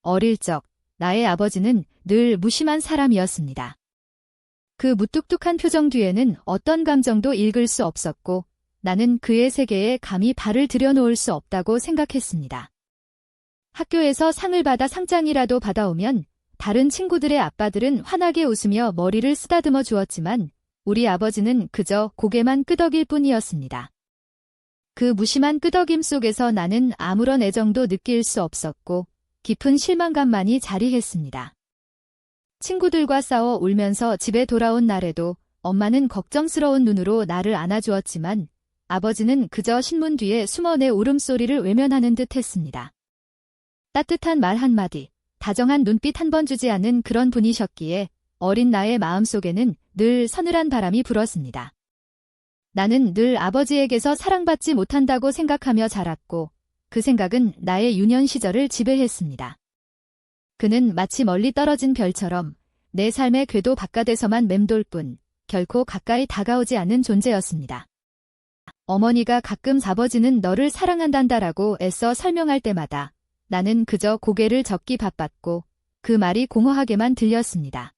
어릴 적 나의 아버지는 늘 무심한 사람이었습니다. 그 무뚝뚝한 표정 뒤에는 어떤 감정도 읽을 수 없었고 나는 그의 세계에 감히 발을 들여놓을 수 없다고 생각했습니다. 학교에서 상을 받아 상장이라도 받아오면 다른 친구들의 아빠들은 환하게 웃으며 머리를 쓰다듬어 주었지만 우리 아버지는 그저 고개만 끄덕일 뿐이었습니다. 그 무심한 끄덕임 속에서 나는 아무런 애정도 느낄 수 없었고 깊은 실망감만이 자리했습니다. 친구들과 싸워 울면서 집에 돌아온 날에도 엄마는 걱정스러운 눈으로 나를 안아주었지만 아버지는 그저 신문 뒤에 숨어 내 울음소리를 외면하는 듯 했습니다. 따뜻한 말 한마디, 다정한 눈빛 한 번 주지 않은 그런 분이셨기에 어린 나의 마음속에는 늘 서늘한 바람이 불었습니다. 나는 늘 아버지에게서 사랑받지 못한다고 생각하며 자랐고 그 생각은 나의 유년 시절을 지배했습니다. 그는 마치 멀리 떨어진 별처럼 내 삶의 궤도 바깥에서만 맴돌 뿐 결코 가까이 다가오지 않는 존재였습니다. 어머니가 가끔 아버지는 너를 사랑한단다라고 애써 설명할 때마다 나는 그저 고개를 젓기 바빴고 그 말이 공허하게만 들렸습니다.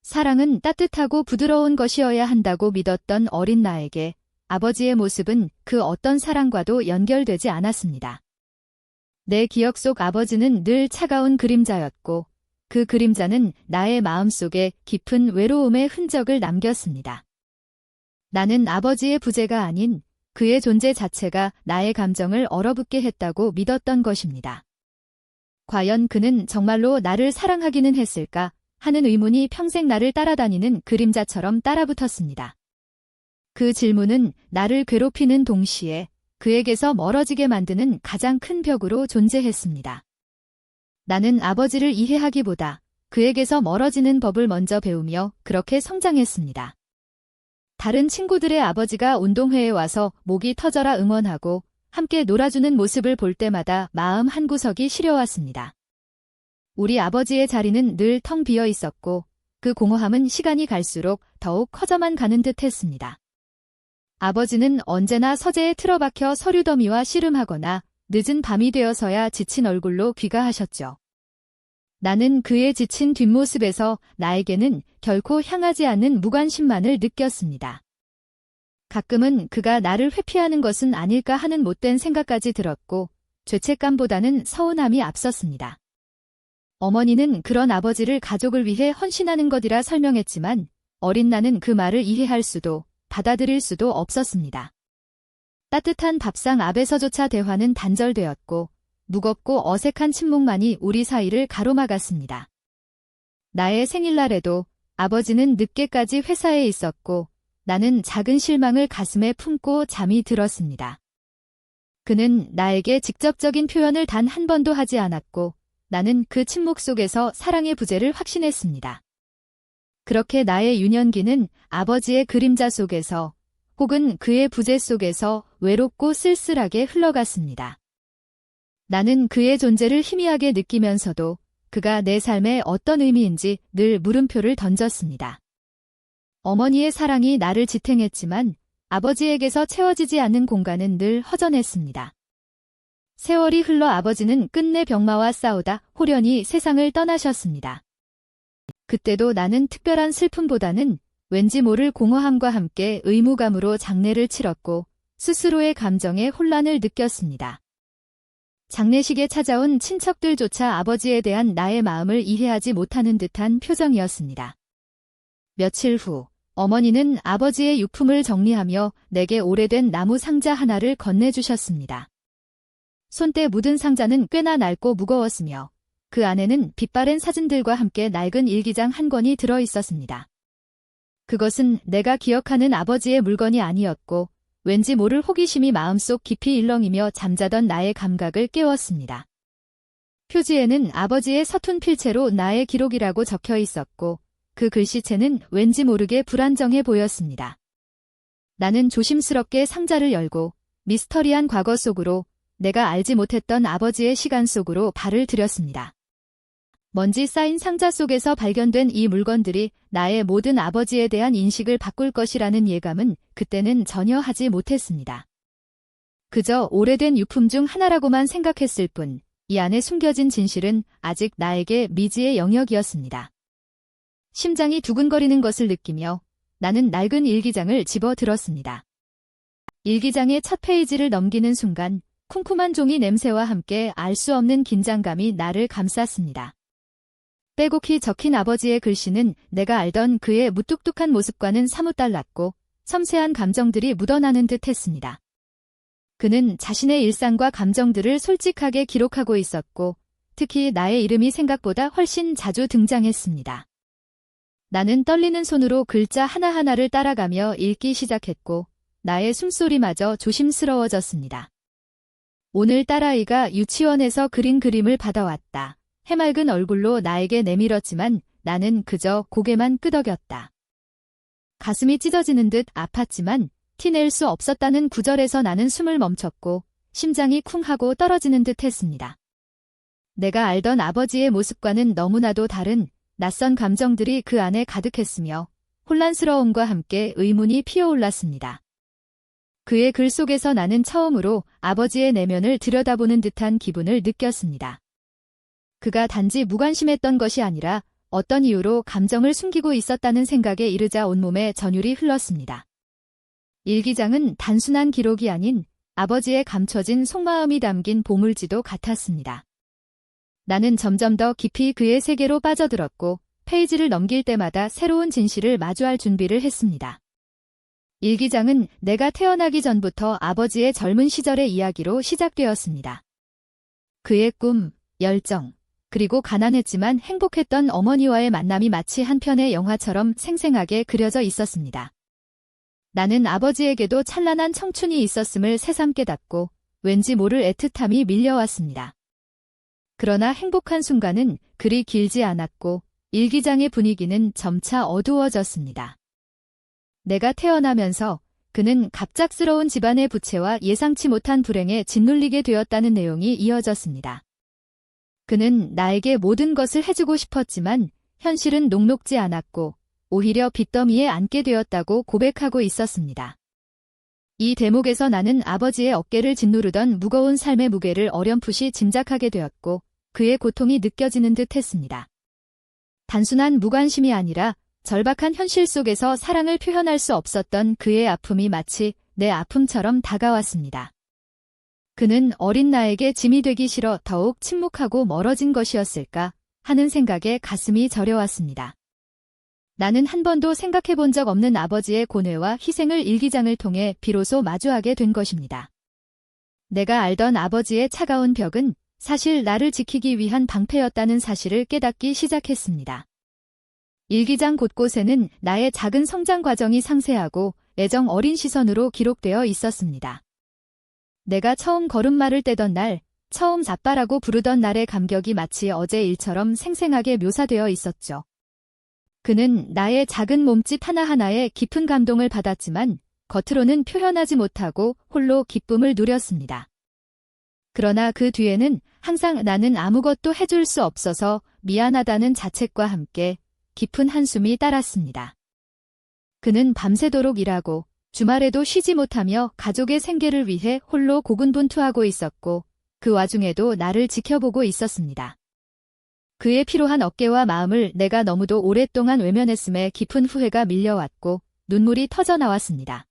사랑은 따뜻하고 부드러운 것이어야 한다고 믿었던 어린 나에게 아버지의 모습은 그 어떤 사랑과도 연결되지 않았습니다. 내 기억 속 아버지는 늘 차가운 그림자였고 그 그림자는 나의 마음속에 깊은 외로움의 흔적을 남겼습니다. 나는 아버지의 부재가 아닌 그의 존재 자체가 나의 감정을 얼어붙게 했다고 믿었던 것입니다. 과연 그는 정말로 나를 사랑하기는 했을까 하는 의문이 평생 나를 따라다니는 그림자처럼 따라붙었습니다. 그 질문은 나를 괴롭히는 동시에 그에게서 멀어지게 만드는 가장 큰 벽으로 존재했습니다. 나는 아버지를 이해하기보다 그에게서 멀어지는 법을 먼저 배우며 그렇게 성장했습니다. 다른 친구들의 아버지가 운동회에 와서 목이 터져라 응원하고 함께 놀아주는 모습을 볼 때마다 마음 한구석이 시려왔습니다. 우리 아버지의 자리는 늘 텅 비어 있었고 그 공허함은 시간이 갈수록 더욱 커져만 가는 듯 했습니다. 아버지는 언제나 서재에 틀어박혀 서류 더미와 씨름하거나 늦은 밤이 되어서야 지친 얼굴로 귀가하셨죠. 나는 그의 지친 뒷모습에서 나에게는 결코 향하지 않는 무관심만을 느꼈습니다. 가끔은 그가 나를 회피하는 것은 아닐까 하는 못된 생각까지 들었고 죄책감보다는 서운함이 앞섰습니다. 어머니는 그런 아버지를 가족을 위해 헌신하는 것이라 설명했지만 어린 나는 그 말을 이해할 수도 받아들일 수도 없었습니다. 따뜻한 밥상 앞에서조차 대화는 단절되었고 무겁고 어색한 침묵만이 우리 사이를 가로막았습니다. 나의 생일날에도 아버지는 늦게까지 회사에 있었고 나는 작은 실망을 가슴에 품고 잠이 들었습니다. 그는 나에게 직접적인 표현을 단 한 번도 하지 않았고 나는 그 침묵 속에서 사랑의 부재를 확신했습니다. 그렇게 나의 유년기는 아버지의 그림자 속에서 혹은 그의 부재 속에서 외롭고 쓸쓸하게 흘러갔습니다. 나는 그의 존재를 희미하게 느끼면서도 그가 내 삶에 어떤 의미인지 늘 물음표를 던졌습니다. 어머니의 사랑이 나를 지탱했지만 아버지에게서 채워지지 않는 공간은 늘 허전했습니다. 세월이 흘러 아버지는 끝내 병마와 싸우다 호련히 세상을 떠나셨습니다. 그때도 나는 특별한 슬픔보다는 왠지 모를 공허함과 함께 의무감으로 장례를 치렀고 스스로의 감정에 혼란을 느꼈습니다. 장례식에 찾아온 친척들조차 아버지에 대한 나의 마음을 이해하지 못하는 듯한 표정이었습니다. 며칠 후 어머니는 아버지의 유품을 정리하며 내게 오래된 나무 상자 하나를 건네주셨습니다. 손때 묻은 상자는 꽤나 낡고 무거웠으며 그 안에는 빛바랜 사진들과 함께 낡은 일기장 한 권이 들어 있었습니다. 그것은 내가 기억하는 아버지의 물건이 아니었고 왠지 모를 호기심이 마음속 깊이 일렁이며 잠자던 나의 감각을 깨웠습니다. 표지에는 아버지의 서툰 필체로 나의 기록이라고 적혀 있었고 그 글씨체는 왠지 모르게 불안정해 보였습니다. 나는 조심스럽게 상자를 열고 미스터리한 과거 속으로 내가 알지 못했던 아버지의 시간 속으로 발을 들였습니다. 먼지 쌓인 상자 속에서 발견된 이 물건들이 나의 모든 아버지에 대한 인식을 바꿀 것이라는 예감은 그때는 전혀 하지 못했습니다. 그저 오래된 유품 중 하나라고만 생각했을 뿐 이 안에 숨겨진 진실은 아직 나에게 미지의 영역이었습니다. 심장이 두근거리는 것을 느끼며 나는 낡은 일기장을 집어 들었습니다. 일기장의 첫 페이지를 넘기는 순간 쿰쿰한 종이 냄새와 함께 알 수 없는 긴장감이 나를 감쌌습니다. 빼곡히 적힌 아버지의 글씨는 내가 알던 그의 무뚝뚝한 모습과는 사뭇 달랐고 섬세한 감정들이 묻어나는 듯 했습니다. 그는 자신의 일상과 감정들을 솔직하게 기록하고 있었고 특히 나의 이름이 생각보다 훨씬 자주 등장했습니다. 나는 떨리는 손으로 글자 하나하나를 따라가며 읽기 시작했고 나의 숨소리마저 조심스러워졌습니다. 오늘 딸아이가 유치원에서 그린 그림을 받아왔다. 해맑은 얼굴로 나에게 내밀었지만 나는 그저 고개만 끄덕였다. 가슴이 찢어지는 듯 아팠지만 티낼 수 없었다는 구절에서 나는 숨을 멈췄고 심장이 쿵 하고 떨어지는 듯 했습니다. 내가 알던 아버지의 모습과는 너무나도 다른 낯선 감정들이 그 안에 가득했으며 혼란스러움과 함께 의문이 피어올랐습니다. 그의 글 속에서 나는 처음으로 아버지의 내면을 들여다보는 듯한 기분을 느꼈습니다. 그가 단지 무관심했던 것이 아니라 어떤 이유로 감정을 숨기고 있었다는 생각에 이르자 온몸에 전율이 흘렀습니다. 일기장은 단순한 기록이 아닌 아버지의 감춰진 속마음이 담긴 보물지도 같았습니다. 나는 점점 더 깊이 그의 세계로 빠져들었고 페이지를 넘길 때마다 새로운 진실을 마주할 준비를 했습니다. 일기장은 내가 태어나기 전부터 아버지의 젊은 시절의 이야기로 시작되었습니다. 그의 꿈, 열정, 그리고 가난했지만 행복했던 어머니와의 만남이 마치 한 편의 영화처럼 생생하게 그려져 있었습니다. 나는 아버지에게도 찬란한 청춘이 있었음을 새삼 깨닫고 왠지 모를 애틋함이 밀려왔습니다. 그러나 행복한 순간은 그리 길지 않았고 일기장의 분위기는 점차 어두워졌습니다. 내가 태어나면서 그는 갑작스러운 집안의 부채와 예상치 못한 불행에 짓눌리게 되었다는 내용이 이어졌습니다. 그는 나에게 모든 것을 해주고 싶었지만 현실은 녹록지 않았고 오히려 빚더미에 앉게 되었다고 고백하고 있었습니다. 이 대목에서 나는 아버지의 어깨를 짓누르던 무거운 삶의 무게를 어렴풋이 짐작하게 되었고 그의 고통이 느껴지는 듯 했습니다. 단순한 무관심이 아니라 절박한 현실 속에서 사랑을 표현할 수 없었던 그의 아픔이 마치 내 아픔처럼 다가왔습니다. 그는 어린 나에게 짐이 되기 싫어 더욱 침묵하고 멀어진 것이었을까 하는 생각에 가슴이 저려왔습니다. 나는 한 번도 생각해 본 적 없는 아버지의 고뇌와 희생을 일기장을 통해 비로소 마주하게 된 것입니다. 내가 알던 아버지의 차가운 벽은 사실 나를 지키기 위한 방패였다는 사실을 깨닫기 시작했습니다. 일기장 곳곳에는 나의 작은 성장 과정이 상세하고 애정 어린 시선으로 기록되어 있었습니다. 내가 처음 걸음마를 떼던 날, 처음 아빠라고 부르던 날의 감격이 마치 어제 일처럼 생생하게 묘사되어 있었죠. 그는 나의 작은 몸짓 하나하나에 깊은 감동을 받았지만 겉으로는 표현하지 못하고 홀로 기쁨을 누렸습니다. 그러나 그 뒤에는 항상 나는 아무것도 해줄 수 없어서 미안하다는 자책과 함께 깊은 한숨이 따랐습니다. 그는 밤새도록 일하고 주말에도 쉬지 못하며 가족의 생계를 위해 홀로 고군분투하고 있었고 그 와중에도 나를 지켜보고 있었습니다. 그의 피로한 어깨와 마음을 내가 너무도 오랫동안 외면했음에 깊은 후회가 밀려왔고 눈물이 터져나왔습니다.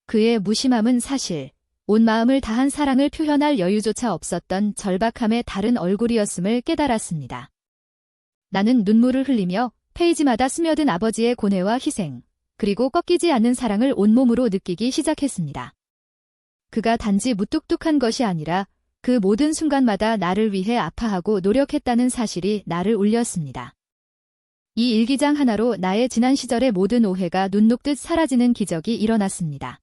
그의 무심함은 사실 온 마음을 다한 사랑을 표현할 여유조차 없었던 절박함의 다른 얼굴이었음을 깨달았습니다. 나는 눈물을 흘리며 페이지마다 스며든 아버지의 고뇌와 희생, 그리고 꺾이지 않는 사랑을 온몸으로 느끼기 시작했습니다. 그가 단지 무뚝뚝한 것이 아니라 그 모든 순간마다 나를 위해 아파하고 노력했다는 사실이 나를 울렸습니다. 이 일기장 하나로 나의 지난 시절의 모든 오해가 눈 녹듯 사라지는 기적이 일어났습니다.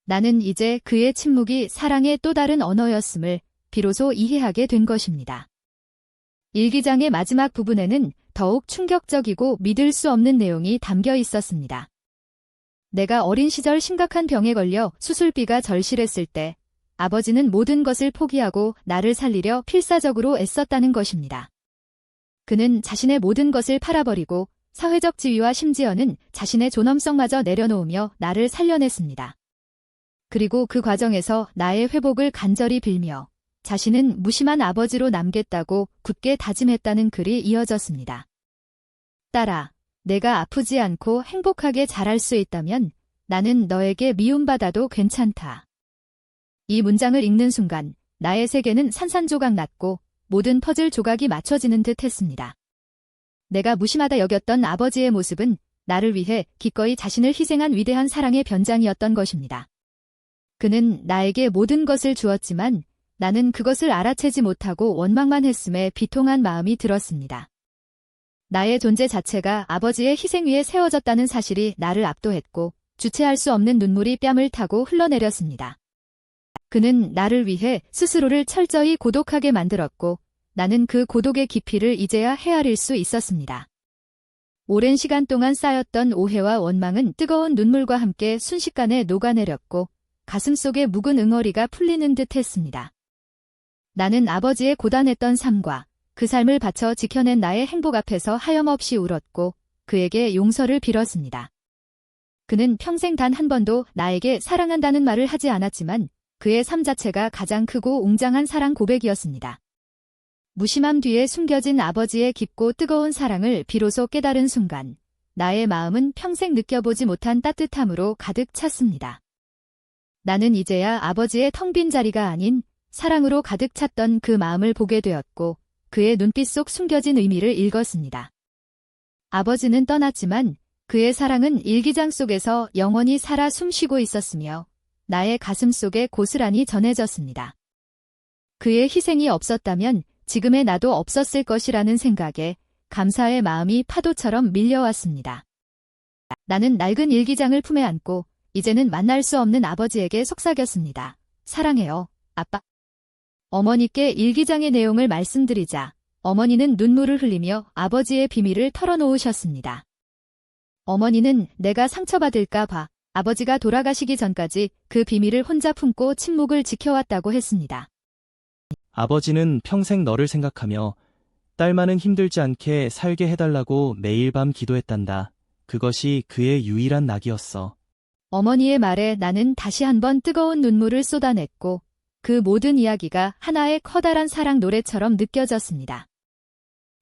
나는 이제 그의 침묵이 사랑의 또 다른 언어였음을 비로소 이해하게 된 것입니다. 일기장의 마지막 부분에는 더욱 충격적이고 믿을 수 없는 내용이 담겨 있었습니다. 내가 어린 시절 심각한 병에 걸려 수술비가 절실했을 때 아버지는 모든 것을 포기하고 나를 살리려 필사적으로 애썼다는 것입니다. 그는 자신의 모든 것을 팔아버리고 사회적 지위와 심지어는 자신의 존엄성마저 내려놓으며 나를 살려냈습니다. 그리고 그 과정에서 나의 회복을 간절히 빌며 자신은 무심한 아버지로 남겠다고 굳게 다짐했다는 글이 이어졌습니다. 딸아, 내가 아프지 않고 행복하게 자랄 수 있다면 나는 너에게 미움받아도 괜찮다. 이 문장을 읽는 순간 나의 세계는 산산조각 났고 모든 퍼즐 조각이 맞춰지는 듯 했습니다. 내가 무심하다 여겼던 아버지의 모습은 나를 위해 기꺼이 자신을 희생한 위대한 사랑의 변장이었던 것입니다. 그는 나에게 모든 것을 주었지만 나는 그것을 알아채지 못하고 원망만 했음에 비통한 마음이 들었습니다. 나의 존재 자체가 아버지의 희생 위에 세워졌다는 사실이 나를 압도했고 주체할 수 없는 눈물이 뺨을 타고 흘러내렸습니다. 그는 나를 위해 스스로를 철저히 고독하게 만들었고 나는 그 고독의 깊이를 이제야 헤아릴 수 있었습니다. 오랜 시간 동안 쌓였던 오해와 원망은 뜨거운 눈물과 함께 순식간에 녹아내렸고 가슴속의 묵은 응어리가 풀리는 듯 했습니다. 나는 아버지의 고단했던 삶과 그 삶을 바쳐 지켜낸 나의 행복 앞에서 하염없이 울었고 그에게 용서를 빌었습니다. 그는 평생 단 한 번도 나에게 사랑한다는 말을 하지 않았지만 그의 삶 자체가 가장 크고 웅장한 사랑 고백이었습니다. 무심함 뒤에 숨겨진 아버지의 깊고 뜨거운 사랑을 비로소 깨달은 순간 나의 마음은 평생 느껴보지 못한 따뜻함으로 가득 찼습니다. 나는 이제야 아버지의 텅 빈 자리가 아닌 사랑으로 가득 찼던 그 마음을 보게 되었고 그의 눈빛 속 숨겨진 의미를 읽었습니다. 아버지는 떠났지만 그의 사랑은 일기장 속에서 영원히 살아 숨쉬고 있었으며 나의 가슴 속에 고스란히 전해졌습니다. 그의 희생이 없었다면 지금의 나도 없었을 것이라는 생각에 감사의 마음이 파도처럼 밀려왔습니다. 나는 낡은 일기장을 품에 안고 이제는 만날 수 없는 아버지에게 속삭였습니다. 사랑해요, 아빠. 어머니께 일기장의 내용을 말씀드리자 어머니는 눈물을 흘리며 아버지의 비밀을 털어놓으셨습니다. 어머니는 내가 상처받을까 봐 아버지가 돌아가시기 전까지 그 비밀을 혼자 품고 침묵을 지켜왔다고 했습니다. 아버지는 평생 너를 생각하며 딸만은 힘들지 않게 살게 해달라고 매일 밤 기도했단다. 그것이 그의 유일한 낙이었어. 어머니의 말에 나는 다시 한번 뜨거운 눈물을 쏟아냈고 그 모든 이야기가 하나의 커다란 사랑 노래처럼 느껴졌습니다.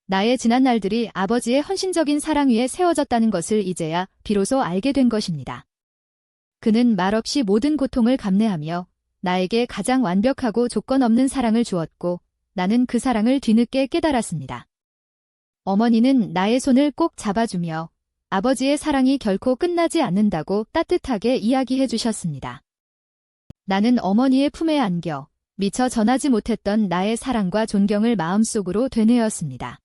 나의 지난 날들이 아버지의 헌신적인 사랑 위에 세워졌다는 것을 이제야 비로소 알게 된 것입니다. 그는 말없이 모든 고통을 감내하며 나에게 가장 완벽하고 조건 없는 사랑을 주었고 나는 그 사랑을 뒤늦게 깨달았습니다. 어머니는 나의 손을 꼭 잡아주며 아버지의 사랑이 결코 끝나지 않는다고 따뜻하게 이야기해 주셨습니다. 나는 어머니의 품에 안겨 미처 전하지 못했던 나의 사랑과 존경을 마음속으로 되뇌었습니다.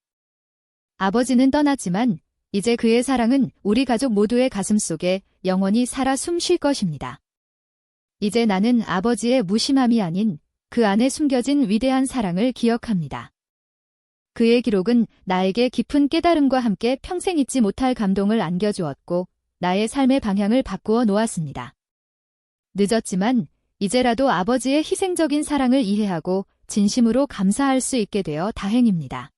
아버지는 떠났지만 이제 그의 사랑은 우리 가족 모두의 가슴 속에 영원히 살아 숨쉴 것입니다. 이제 나는 아버지의 무심함이 아닌 그 안에 숨겨진 위대한 사랑을 기억합니다. 그의 기록은 나에게 깊은 깨달음과 함께 평생 잊지 못할 감동을 안겨주었고 나의 삶의 방향을 바꾸어 놓았습니다. 늦었지만 이제라도 아버지의 희생적인 사랑을 이해하고 진심으로 감사할 수 있게 되어 다행입니다.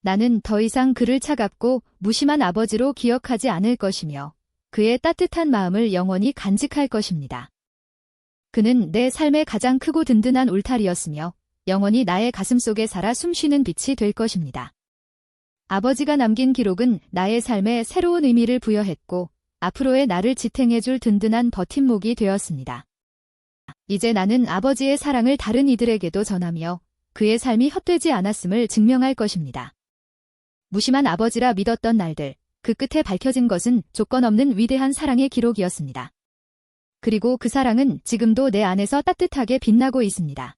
나는 더 이상 그를 차갑고 무심한 아버지로 기억하지 않을 것이며 그의 따뜻한 마음을 영원히 간직할 것입니다. 그는 내 삶의 가장 크고 든든한 울타리였으며 영원히 나의 가슴 속에 살아 숨쉬는 빛이 될 것입니다. 아버지가 남긴 기록은 나의 삶에 새로운 의미를 부여했고 앞으로의 나를 지탱해줄 든든한 버팀목이 되었습니다. 이제 나는 아버지의 사랑을 다른 이들에게도 전하며 그의 삶이 헛되지 않았음을 증명할 것입니다. 무심한 아버지라 믿었던 날들, 그 끝에 밝혀진 것은 조건 없는 위대한 사랑의 기록이었습니다. 그리고 그 사랑은 지금도 내 안에서 따뜻하게 빛나고 있습니다.